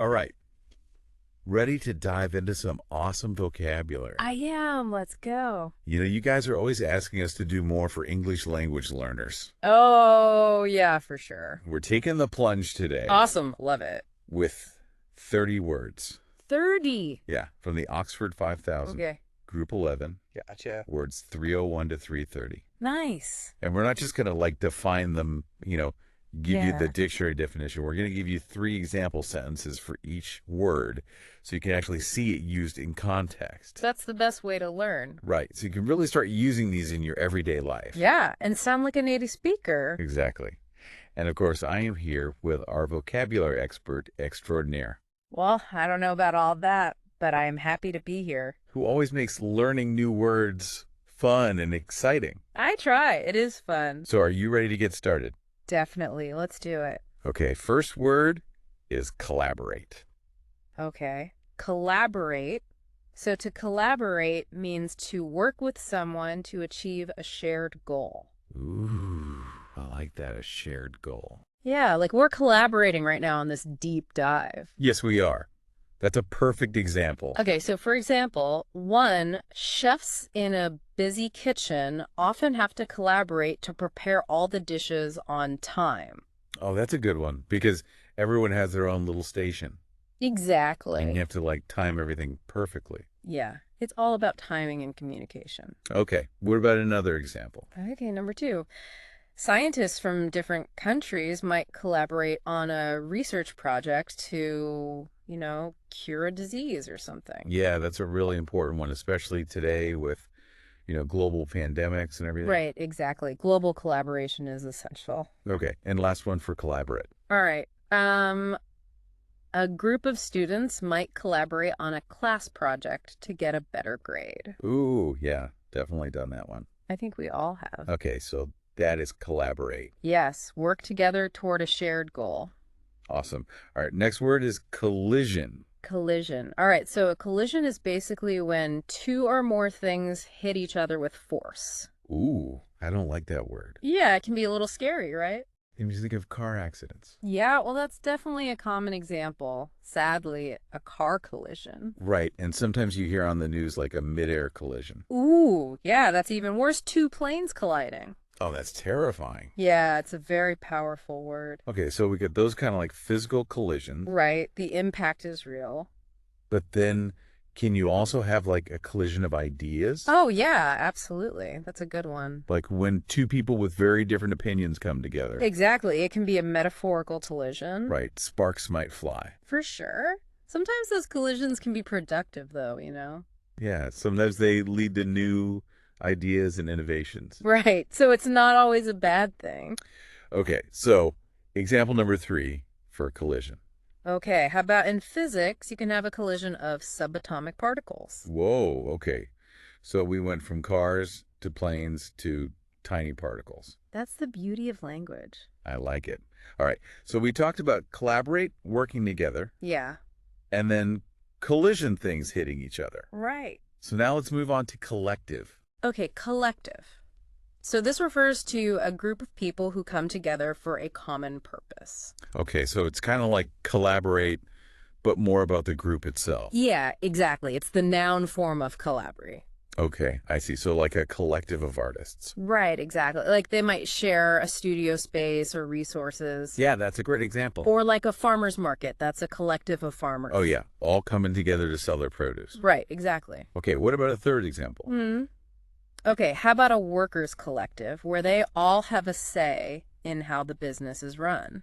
All right. Ready to dive into some awesome vocabulary? I am. Let's go. You guys are always asking us to do more for English language learners. Oh, yeah, for sure. We're taking the plunge today Awesome. Love it. with 30 words. 30. Yeah, from the Oxford 5000, Okay. Group 11, Gotcha. words 301 to 330. Nice. And we're not just going to define them, give you Yeah. the dictionary definition. We're going to give you 3 example sentences for each word so you can actually see it used in context. That's the best way to learn. Right. So you can really start using these in your everyday life. Yeah, and sound like a native speaker. Exactly. And of course, I am here with our vocabulary expert extraordinaire, Well, I don't know about all that, but I am happy to be here. who always makes learning new words fun and exciting. I try. It is fun. So are you ready to get started? Definitely. Let's do it. Okay, first word is collaborate. Okay. Collaborate. So to collaborate means to work with someone to achieve a shared goal. Ooh, I like that, a shared goal. Yeah, like we're collaborating right now on this deep dive. Yes, we are. That's a perfect example. Okay, so for example, chefs in a busy kitchen often have to collaborate to prepare all the dishes on time. Oh, that's a good one because everyone has their own little station. Exactly. And you have to time everything perfectly. Yeah, it's all about timing and communication. Okay, what about another example? Okay, number 2. Scientists from different countries might collaborate on a research project to, cure a disease or something. Yeah, that's a really important one, especially today with, global pandemics and everything. Right, exactly. Global collaboration is essential. Okay, and last one for collaborate. All right. A group of students might collaborate on a class project to get a better grade. Ooh, yeah, definitely done that one. I think we all have. Okay, so that is collaborate. Yes, work together toward a shared goal. Awesome. All right, next word is collision. Collision. All right, so a collision is basically when 2 or more things hit each other with force. Ooh, I don't like that word. Yeah, it can be a little scary, right? It makes me think of car accidents. Yeah, well, that's definitely a common example. Sadly, a car collision. Right, and sometimes you hear on the news a midair collision. Ooh, yeah, that's even worse. 2 planes colliding. Oh, that's terrifying. Yeah, it's a very powerful word. Okay, so we get those kind of physical collisions. Right, the impact is real. But then can you also have a collision of ideas? Oh, yeah, absolutely. That's a good one. Like when 2 people with very different opinions come together. Exactly. It can be a metaphorical collision. Right, sparks might fly. For sure. Sometimes those collisions can be productive, though, Yeah, sometimes they lead to new ideas and innovations. Right. So it's not always a bad thing. Okay, so example number 3 for collision. Okay, how about in physics, you can have a collision of subatomic particles. Whoa, okay. So we went from cars to planes to tiny particles. That's the beauty of language. I like it. All right, so we talked about collaborate, working together, Yeah. and then collision things hitting each other. Right. So now let's move on to collective. Okay, collective. So this refers to a group of people who come together for a common purpose. Okay, so it's kind of like collaborate, but more about the group itself. Yeah, exactly. It's the noun form of collaborate. Okay, I see. So like a collective of artists. Right, exactly. Like they might share a studio space or resources. Yeah, that's a great example. Or like a farmer's market. That's a collective of farmers. Oh, yeah. All coming together to sell their produce. Right, exactly. Okay, what about a third example? Okay, how about a workers' collective where they all have a say in how the business is run?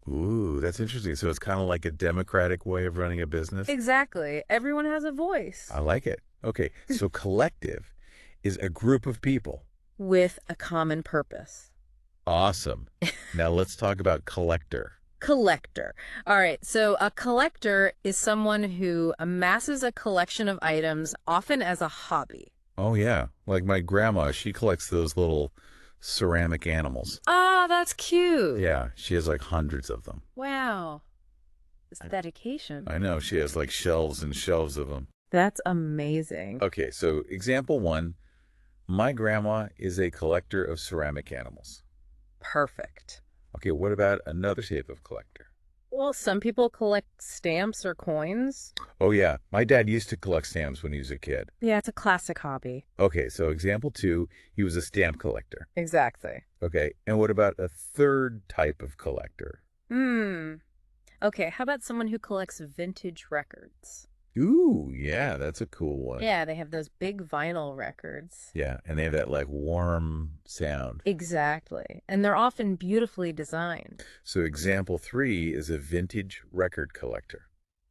Ooh, that's interesting. So it's kind of like a democratic way of running a business? Exactly. Everyone has a voice. I like it. Okay, so collective is a group of people. With a common purpose. Awesome. Now let's talk about collector. Collector. All right, so a collector is someone who amasses a collection of items, often as a hobby. Oh, yeah. Like my grandma, she collects those little ceramic animals. Ah, that's cute. Yeah, she has hundreds of them. Wow. It's dedication. I know, she has shelves and shelves of them. That's amazing. Okay, so example 1, my grandma is a collector of ceramic animals. Perfect. Okay, what about another type of collector? Well, some people collect stamps or coins. Oh, yeah. My dad used to collect stamps when he was a kid. Yeah, it's a classic hobby. Okay, so example 2, he was a stamp collector. Exactly. Okay, and what about a third type of collector? Okay, how about someone who collects vintage records? Ooh, yeah, that's a cool one. Yeah, they have those big vinyl records. Yeah, and they have that like warm sound. Exactly. And they're often beautifully designed. So example 3 is a vintage record collector.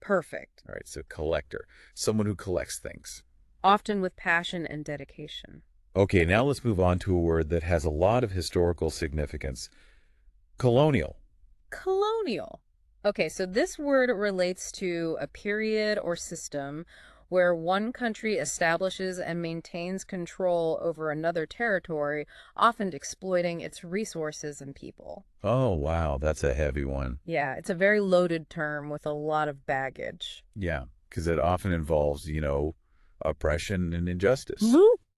Perfect. All right, so collector, someone who collects things. Often with passion and dedication. Okay, now let's move on to a word that has a lot of historical significance. Colonial. Colonial. Okay, so this word relates to a period or system where one country establishes and maintains control over another territory, often exploiting its resources and people. Oh, wow, that's a heavy one. Yeah, it's a very loaded term with a lot of baggage. Yeah, because it often involves, oppression and injustice.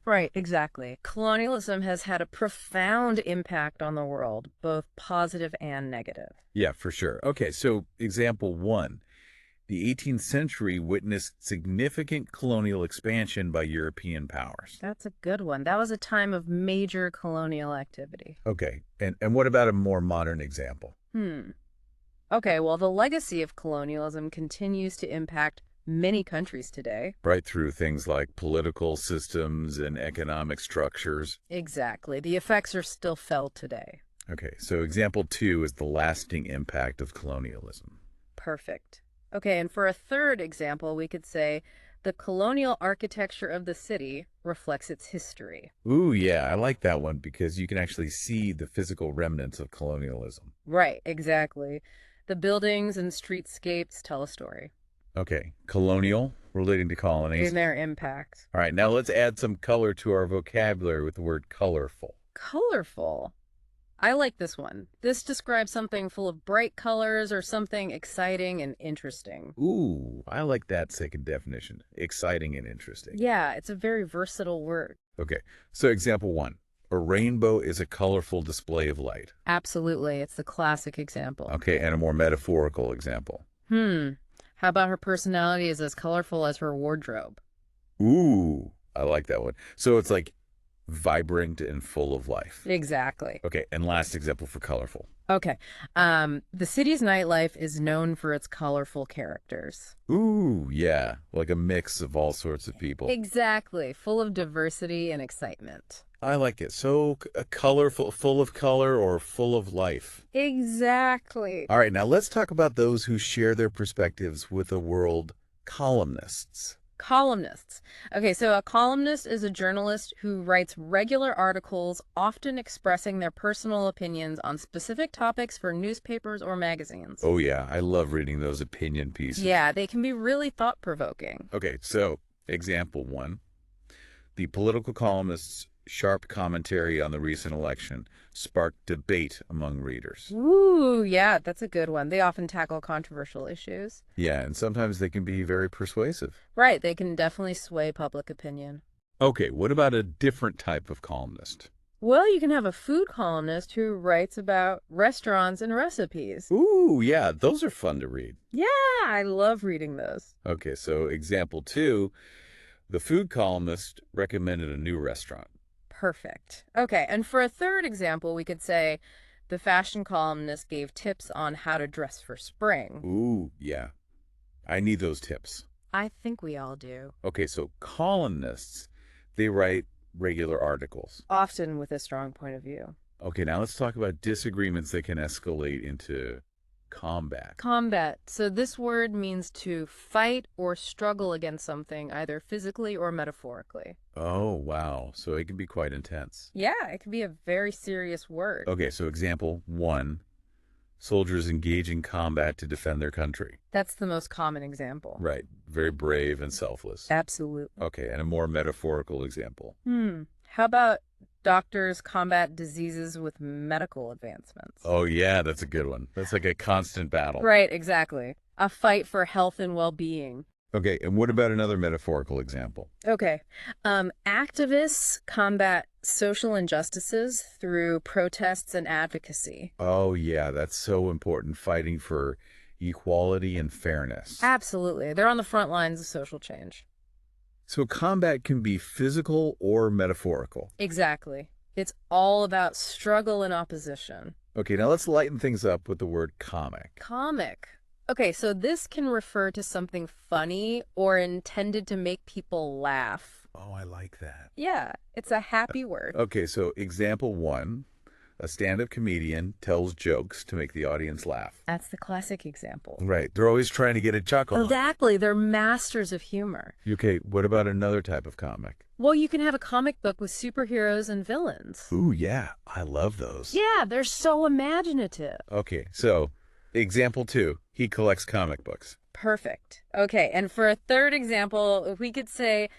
Right, exactly. Colonialism has had a profound impact on the world, both positive and negative. Yeah, for sure. Okay, so example 1. The 18th century witnessed significant colonial expansion by European powers. That's a good one. That was a time of major colonial activity. Okay, and what about a more modern example? Okay, well, the legacy of colonialism continues to impact many countries today. Right through things like political systems and economic structures. Exactly. The effects are still felt today. Okay, so example 2 is the lasting impact of colonialism. Perfect. Okay, and for a third example, we could say the colonial architecture of the city reflects its history. Ooh, yeah, I like that one because you can actually see the physical remnants of colonialism. Right, exactly. The buildings and streetscapes tell a story. Okay, colonial, relating to colonies. And their impact. All right, now let's add some color to our vocabulary with the word colorful. Colorful. I like this one. This describes something full of bright colors or something exciting and interesting. Ooh, I like that second definition. Exciting and interesting. Yeah, it's a very versatile word. Okay, so example 1. A rainbow is a colorful display of light. Absolutely. It's the classic example. Okay, and a more metaphorical example. How about her personality is as colorful as her wardrobe? Ooh, I like that one. So it's like vibrant and full of life. Exactly. Okay, and last example for colorful. Okay. The city's nightlife is known for its colorful characters. Ooh, yeah, like a mix of all sorts of people. Exactly. Full of diversity and excitement. I like it. So colorful, full of color or full of life. Exactly. All right, now let's talk about those who share their perspectives with the world columnists. Columnists. Okay, so a columnist is a journalist who writes regular articles, often expressing their personal opinions on specific topics for newspapers or magazines. Oh, yeah, I love reading those opinion pieces. Yeah, they can be really thought-provoking. Okay, so example 1. The political columnist's sharp commentary on the recent election sparked debate among readers. Ooh, yeah, that's a good one. They often tackle controversial issues. Yeah, and sometimes they can be very persuasive. Right, they can definitely sway public opinion. Okay, what about a different type of columnist? Well, you can have a food columnist who writes about restaurants and recipes. Ooh, yeah, those are fun to read. Yeah, I love reading those. Okay, so example 2, the food columnist recommended a new restaurant. Perfect. Okay, and for a third example, we could say the fashion columnist gave tips on how to dress for spring. Ooh, yeah. I need those tips. I think we all do. Okay, so columnists, they write regular articles. Often with a strong point of view. Okay, now let's talk about disagreements that can escalate into combat. Combat. So this word means to fight or struggle against something, either physically or metaphorically. Oh, wow. So it can be quite intense. Yeah, it can be a very serious word. Okay, so example 1, soldiers engage in combat to defend their country. That's the most common example. Right. Very brave and selfless. Absolutely. Okay, and a more metaphorical example. How about doctors combat diseases with medical advancements? Oh, yeah, that's a good one. That's like a constant battle. Right, exactly. A fight for health and well-being. Okay, and what about another metaphorical example? Okay. Activists combat social injustices through protests and advocacy. Oh, yeah, that's so important, fighting for equality and fairness. Absolutely. They're on the front lines of social change. So combat can be physical or metaphorical. Exactly. It's all about struggle and opposition. Okay, now let's lighten things up with the word comic. Comic. Okay, so this can refer to something funny or intended to make people laugh. Oh, I like that. Yeah, it's a happy word. Okay, so example 1, a stand-up comedian tells jokes to make the audience laugh. That's the classic example. Right, they're always trying to get a chuckle. Exactly, they're masters of humor. Okay, what about another type of comic? Well, you can have a comic book with superheroes and villains. Ooh, yeah, I love those. Yeah, they're so imaginative. Okay, so example 2, he collects comic books. Perfect. Okay, and for a third example, we could say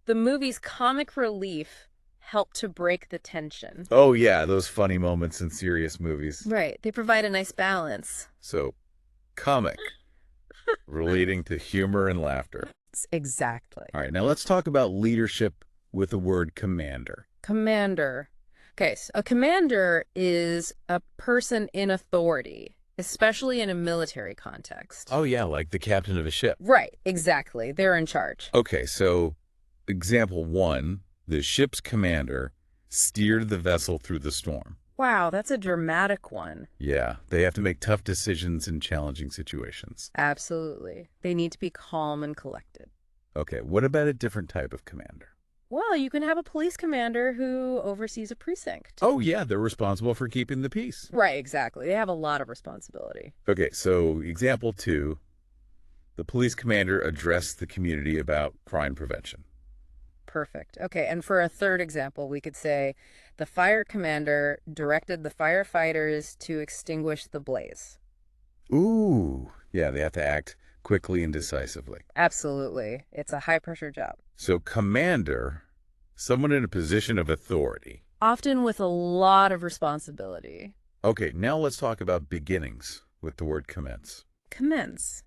the movie's comic relief helped to break the tension. Oh, yeah, those funny moments in serious movies. Right, they provide a nice balance. So, comic, relating to humor and laughter. Exactly. All right, now let's talk about leadership with the word commander. Commander. Okay, so a commander is a person in authority, especially in a military context. Oh, yeah, like the captain of a ship. Right, exactly. They're in charge. Okay, so example 1, the ship's commander steered the vessel through the storm. Wow, that's a dramatic one. Yeah, they have to make tough decisions in challenging situations. Absolutely. They need to be calm and collected. Okay, what about a different type of commander? Well, you can have a police commander who oversees a precinct. Oh, yeah, they're responsible for keeping the peace. Right, exactly. They have a lot of responsibility. Okay, so example 2, the police commander addressed the community about crime prevention. Perfect. Okay, and for a third example, we could say the fire commander directed the firefighters to extinguish the blaze. Ooh, yeah, they have to act quickly and decisively. Absolutely. It's a high-pressure job. So commander, someone in a position of authority. Often with a lot of responsibility. Okay, now let's talk about beginnings with the word commence. Commence.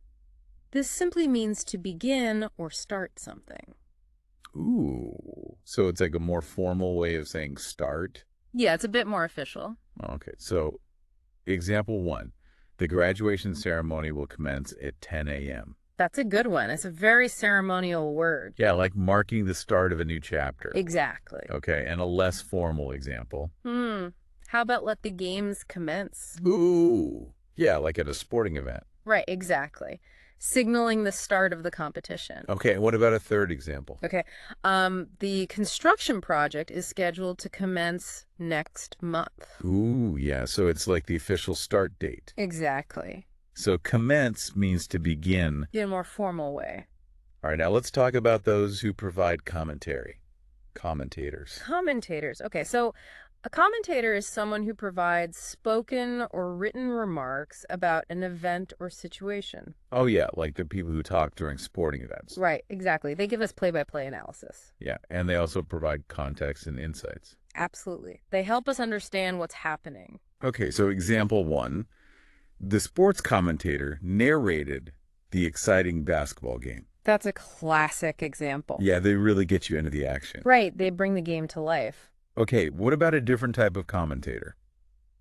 This simply means to begin or start something. Ooh, so it's like a more formal way of saying start? Yeah, it's a bit more official. Okay, so example 1, the graduation ceremony will commence at 10 a.m. That's a good one. It's a very ceremonial word. Yeah, like marking the start of a new chapter. Exactly. Okay, and a less formal example. How about let the games commence? Ooh, yeah, like at a sporting event. Right, exactly. Signaling the start of the competition. Okay, what about a third example? Okay, the construction project is scheduled to commence next month. Ooh, yeah, so it's like the official start date. Exactly. So commence means to begin. In a more formal way. All right, now let's talk about those who provide commentary. Commentators. Commentators. Okay, so a commentator is someone who provides spoken or written remarks about an event or situation. Oh, yeah, like the people who talk during sporting events. Right, exactly. They give us play-by-play analysis. Yeah, and they also provide context and insights. Absolutely. They help us understand what's happening. Okay, so example 1, the sports commentator narrated the exciting basketball game. That's a classic example. Yeah, they really get you into the action. Right, they bring the game to life. Okay, what about a different type of commentator?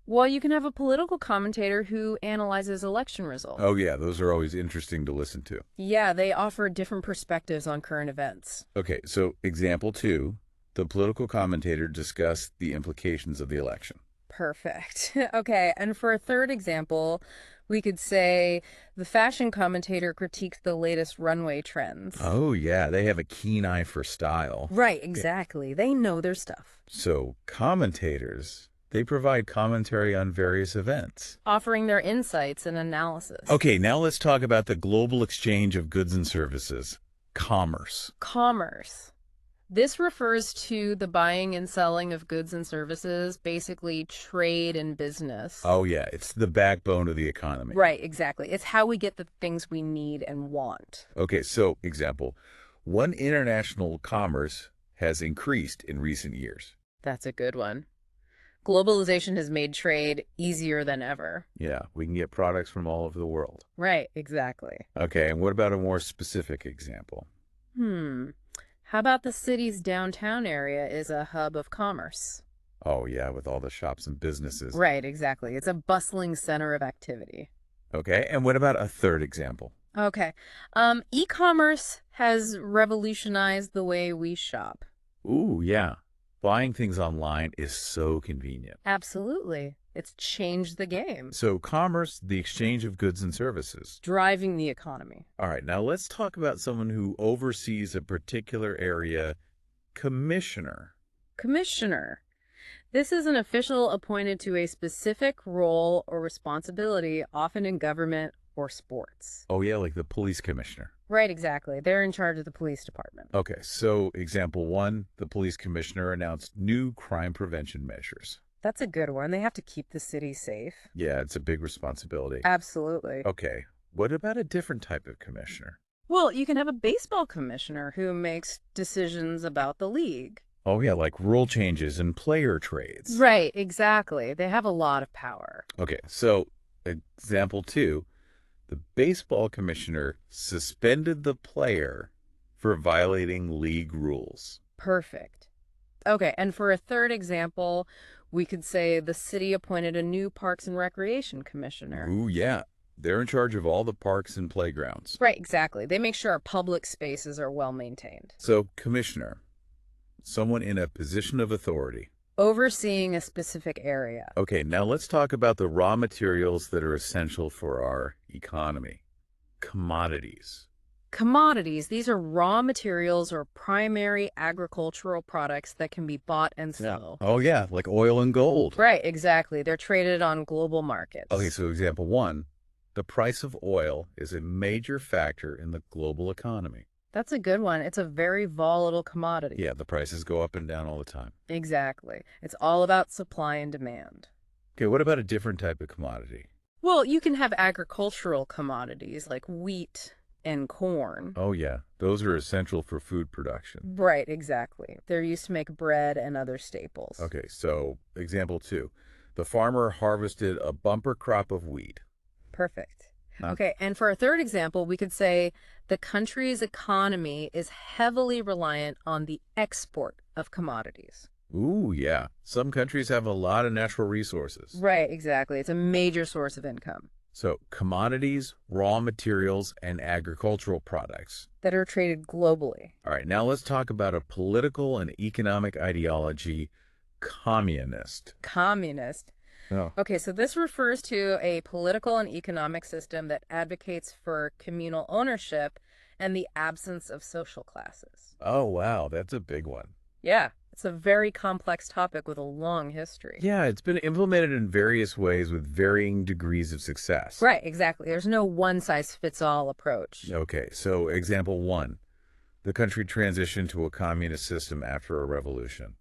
Well, you can have a political commentator who analyzes election results. Oh, yeah, those are always interesting to listen to. Yeah, they offer different perspectives on current events. Okay, so example 2, the political commentator discussed the implications of the election. Perfect. Okay, and for a third example, we could say the fashion commentator critiques the latest runway trends. Oh, yeah, they have a keen eye for style. Right, exactly. Yeah. They know their stuff. So commentators, they provide commentary on various events, offering their insights and analysis. Okay, now let's talk about the global exchange of goods and services. Commerce. Commerce. This refers to the buying and selling of goods and services, basically trade and business. Oh, yeah, it's the backbone of the economy. Right, exactly. It's how we get the things we need and want. Okay, so example, one international commerce has increased in recent years. That's a good one. Globalization has made trade easier than ever. Yeah, we can get products from all over the world. Right, exactly. Okay, and what about a more specific example? How about the city's downtown area is a hub of commerce? Oh, yeah, with all the shops and businesses. Right, exactly. It's a bustling center of activity. Okay, and what about a third example? Okay. E-commerce has revolutionized the way we shop. Ooh, yeah. Buying things online is so convenient. Absolutely. It's changed the game, So commerce, the exchange of goods and services. driving the economy. All right, now let's talk about someone who oversees a particular area, commissioner. Commissioner. This is an official appointed to a specific role or responsibility, often in government or sports. Oh, yeah, like the police commissioner. Right, exactly. They're in charge of the police department. Okay, so example one, the police commissioner announced new crime prevention measures. That's a good one. They have to keep the city safe. Yeah, it's a big responsibility. Absolutely. Okay, what about a different type of commissioner? Well, you can have a baseball commissioner who makes decisions about the league. Oh, yeah, like rule changes and player trades. Right, exactly. They have a lot of power. Okay, so example two, the baseball commissioner suspended the player for violating league rules. Perfect. Okay, and for a third example, we could say the city appointed a new Parks and Recreation commissioner. Ooh, yeah. They're in charge of all the parks and playgrounds. Right, exactly. They make sure our public spaces are well maintained. So, commissioner, someone in a position of authority. Overseeing a specific area. Okay, now let's talk about the raw materials that are essential for our economy. Commodities. Commodities, these are raw materials or primary agricultural products that can be bought and sold. Oh, yeah, like oil and gold. Right, exactly. They're traded on global markets. Okay, so example one, the price of oil is a major factor in the global economy. That's a good one. It's a very volatile commodity. Yeah, the prices go up and down all the time. Exactly. It's all about supply and demand. Okay, what about a different type of commodity? Well, you can have agricultural commodities like wheat and corn. Oh, yeah, those are essential for food production. Right, exactly. They're used to make bread and other staples. Okay, so example two, the farmer harvested a bumper crop of wheat. Perfect. Huh? Okay, and for a third example, we could say the country's economy is heavily reliant on the export of commodities. Ooh, yeah. Some countries have a lot of natural resources. Right, exactly. It's a major source of income So commodities, raw materials, and agricultural products. that are traded globally. All right, now let's talk about a political and economic ideology, communist. Communist. Oh. Okay, so this refers to a political and economic system that advocates for communal ownership and the absence of social classes. Oh, wow, that's a big one. Yeah, it's a very complex topic with a long history. Yeah, it's been implemented in various ways with varying degrees of success. Right, exactly. There's no one-size-fits-all approach. Okay, so example one, the country transitioned to a communist system after a revolution.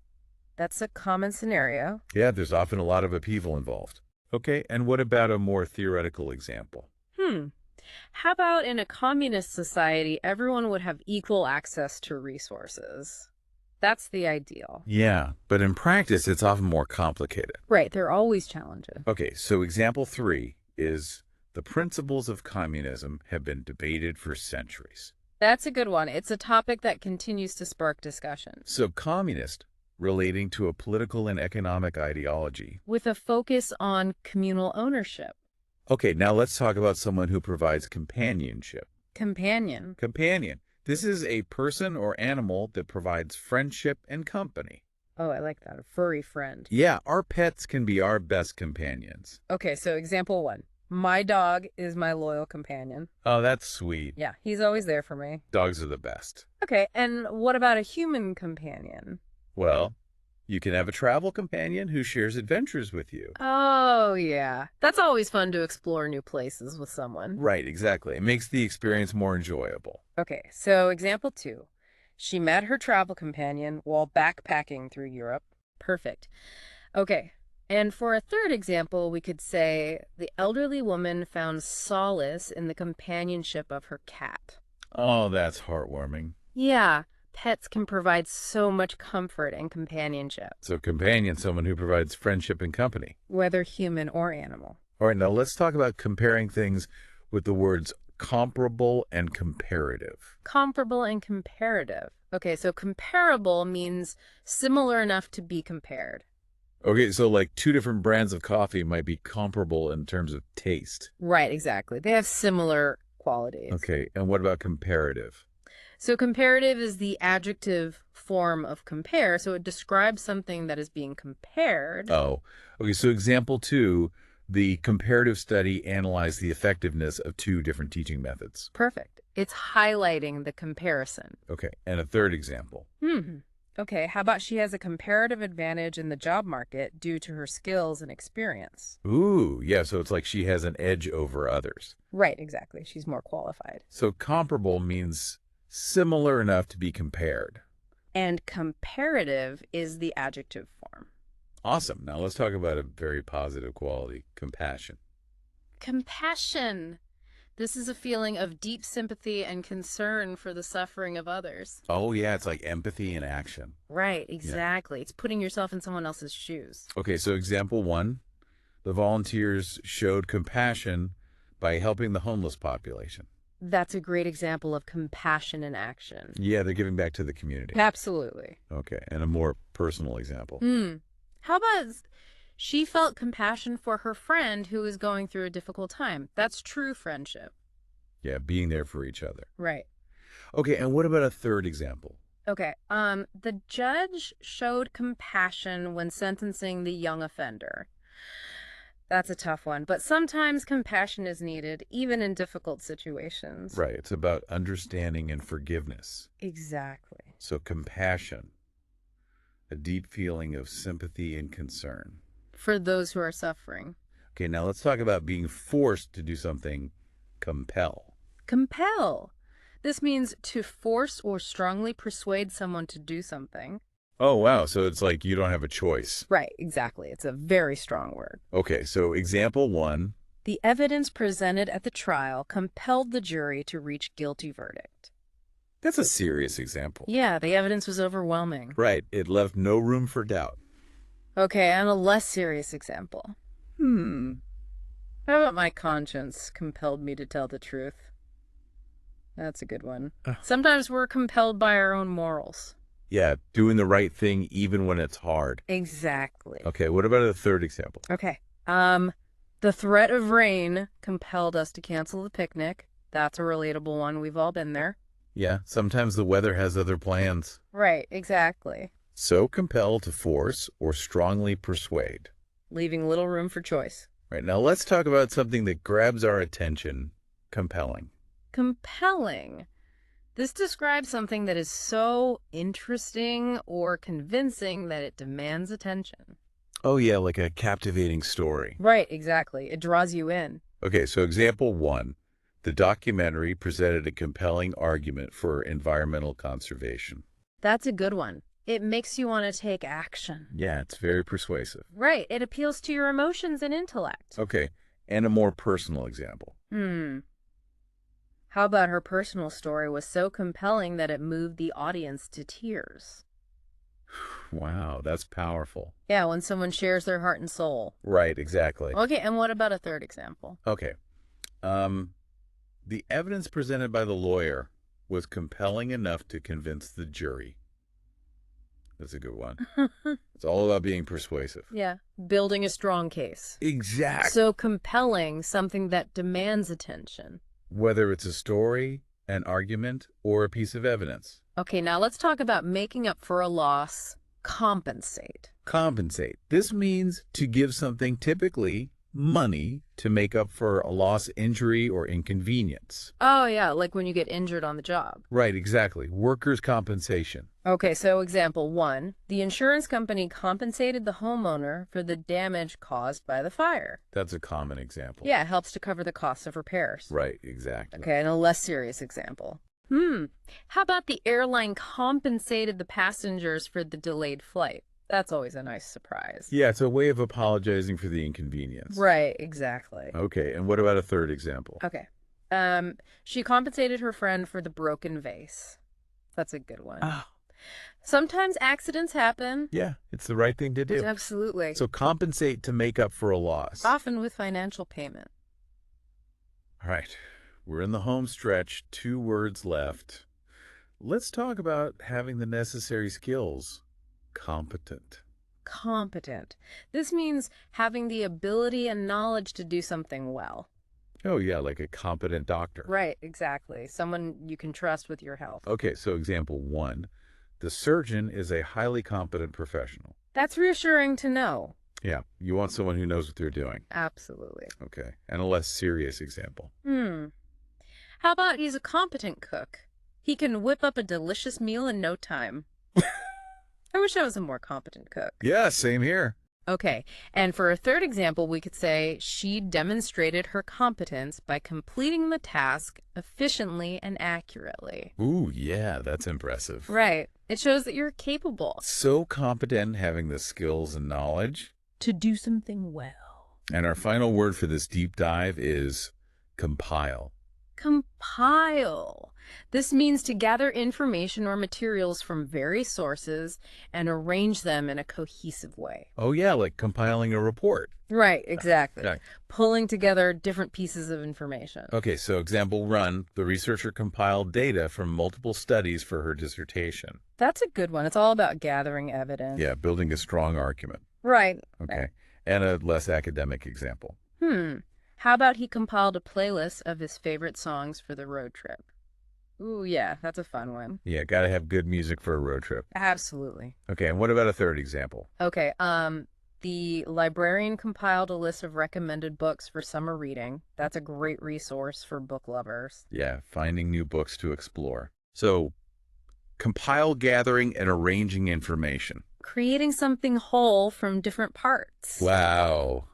That's a common scenario. Yeah, there's often a lot of upheaval involved. Okay, and what about a more theoretical example? How about in a communist society, everyone would have equal access to resources? That's the ideal. Yeah, but in practice, it's often more complicated. Right, there are always challenges. Okay, so example three is the principles of communism have been debated for centuries. That's a good one. It's a topic that continues to spark discussion. So communist, relating to a political and economic ideology. With a focus on communal ownership. Okay, now let's talk about someone who provides companionship. Companion. Companion. This is a person or animal that provides friendship and company. Oh, I like that. A furry friend. Yeah, our pets can be our best companions. Okay, so example one. My dog is my loyal companion. Oh, that's sweet. Yeah, he's always there for me. Dogs are the best. Okay, and what about a human companion? Well, you can have a travel companion who shares adventures with you. Oh, yeah. That's always fun to explore new places with someone. Right, exactly. It makes the experience more enjoyable. Okay, so example two. She met her travel companion while backpacking through Europe. Perfect. Okay, and for a third example, we could say the elderly woman found solace in the companionship of her cat. Oh, that's heartwarming. Yeah, pets can provide so much comfort and companionship, So companion, someone who provides friendship and company. whether human or animal. All right, now let's talk about comparing things with the words comparable and comparative. Comparable and comparative. Okay, so comparable means similar enough to be compared. Okay, so like two different brands of coffee might be comparable in terms of taste. Right, exactly. They have similar qualities. Okay, and what about comparative? So comparative is the adjective form of compare, so it describes something that is being compared. Oh, okay, so example 2, the comparative study analyzed the effectiveness of two different teaching methods. Perfect. It's highlighting the comparison. Okay, and a third example. Okay, how about she has a comparative advantage in the job market due to her skills and experience? Ooh, yeah, so it's like she has an edge over others. Right, exactly. She's more qualified. So comparable means similar enough to be compared. And comparative is the adjective form. Awesome. Now let's talk about a very positive quality, compassion. Compassion. This is a feeling of deep sympathy and concern for the suffering of others. Oh, yeah, it's like empathy in action. Right, exactly. It's putting yourself in someone else's shoes. Okay, so example 1, the volunteers showed compassion by helping the homeless population. That's a great example of compassion in action. Yeah, they're giving back to the community. Absolutely. Okay, and a more personal example. How about she felt compassion for her friend who is going through a difficult time? That's true friendship. Yeah, being there for each other. Right. Okay, and what about a third example? Okay. The judge showed compassion when sentencing the young offender. That's a tough one, but sometimes compassion is needed, even in difficult situations. Right, it's about understanding and forgiveness. Exactly. So compassion, a deep feeling of sympathy and concern. For those who are suffering. Okay, now let's talk about being forced to do something. Compel. Compel. This means to force or strongly persuade someone to do something. Oh, wow. So it's like you don't have a choice. Right, exactly. It's a very strong word. Okay, so example 1. The evidence presented at the trial compelled the jury to reach guilty verdict. That's a serious example. Yeah, the evidence was overwhelming. Right, it left no room for doubt. Okay, and a less serious example. How about my conscience compelled me to tell the truth? That's a good one. Sometimes we're compelled by our own morals. Yeah, doing the right thing even when it's hard. Exactly. Okay, what about a third example? Okay. The threat of rain compelled us to cancel the picnic. That's a relatable one. We've all been there. Yeah, sometimes the weather has other plans. Right, exactly. So compel to force or strongly persuade. Leaving little room for choice. Right, now let's talk about something that grabs our attention. Compelling. Compelling. This describes something that is so interesting or convincing that it demands attention. Oh yeah, like a captivating story. Right, exactly. It draws you in. Okay, so example 1. The documentary presented a compelling argument for environmental conservation. That's a good one. It makes you want to take action. Yeah, it's very persuasive. Right, it appeals to your emotions and intellect. Okay, and a more personal example. How about her personal story was so compelling that it moved the audience to tears? Wow, that's powerful. Yeah, when someone shares their heart and soul. Right, exactly. Okay, and what about a third example? Okay. The evidence presented by the lawyer was compelling enough to convince the jury. That's a good one. It's all about being persuasive. Yeah, building a strong case. Exactly. So compelling, something that demands attention. Whether it's a story, an argument, or a piece of evidence. Okay, now let's talk about making up for a loss. Compensate. Compensate. This means to give something, typically money, to make up for a loss, injury, or inconvenience. Oh, yeah, like when you get injured on the job. Right, exactly. Workers' compensation. Okay, so example 1, the insurance company compensated the homeowner for the damage caused by the fire. That's a common example. Yeah, it helps to cover the costs of repairs. Right, exactly. Okay, and a less serious example. How about the airline compensated the passengers for the delayed flight? That's always a nice surprise. Yeah, it's a way of apologizing for the inconvenience. Right, exactly. Okay, and what about a third example? Okay. She compensated her friend for the broken vase. That's a good one. Oh. Sometimes accidents happen. Yeah, it's the right thing to do. Absolutely. So compensate to make up for a loss. Often with financial payment. All right, we're in the home stretch. 2 words left. Let's talk about having the necessary skills. Competent. Competent. This means having the ability and knowledge to do something well. Oh, yeah, like a competent doctor. Right, exactly. Someone you can trust with your health. Okay, so example 1. The surgeon is a highly competent professional. That's reassuring to know. Yeah, you want someone who knows what they're doing. Absolutely. Okay, and a less serious example. How about he's a competent cook? He can whip up a delicious meal in no time. I wish I was a more competent cook. Yeah, same here. Okay, and for a third example, we could say she demonstrated her competence by completing the task efficiently and accurately. Ooh, yeah, that's impressive. Right. It shows that you're capable So competent, having the skills and knowledge. to do something well. And our final word for this deep dive is compile. Compile. This means to gather information or materials from various sources and arrange them in a cohesive way. Oh, yeah, like compiling a report. Right, exactly. Yeah. Pulling together different pieces of information. Okay, so example 1, the researcher compiled data from multiple studies for her dissertation. That's a good one. It's all about gathering evidence. Yeah, building a strong argument. Right. Okay, Right. and a less academic example. How about he compiled a playlist of his favorite songs for the road trip? Ooh, yeah, that's a fun one. Yeah, gotta have good music for a road trip. Absolutely. Okay, and what about a third example? Okay, the librarian compiled a list of recommended books for summer reading. That's a great resource for book lovers. Yeah, finding new books to explore. So, compile, gathering, and arranging information. Creating something whole from different parts. Wow,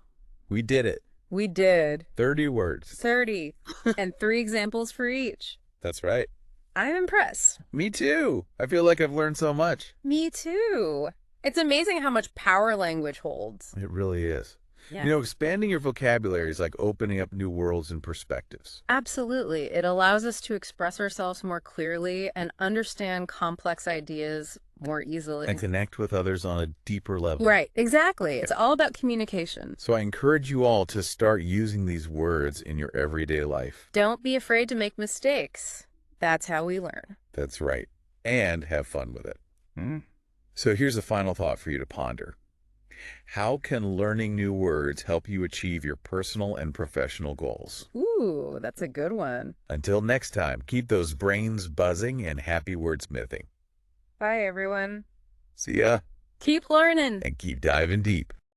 we did it. We did. 30 words. 30. And 3 examples for each. That's right. I'm impressed. Me too. I feel like I've learned so much. Me too. It's amazing how much power language holds. It really is. Yeah. You know, expanding your vocabulary is like opening up new worlds and perspectives. Absolutely. It allows us to express ourselves more clearly and understand complex ideas more easily. And connect with others on a deeper level. Right, exactly. It's all about communication. So I encourage you all to start using these words in your everyday life. Don't be afraid to make mistakes. That's how we learn. That's right. And have fun with it. So here's a final thought for you to ponder. How can learning new words help you achieve your personal and professional goals? Ooh, that's a good one. Until next time, keep those brains buzzing and happy wordsmithing. Bye, everyone. See ya, Keep learning. and keep diving deep.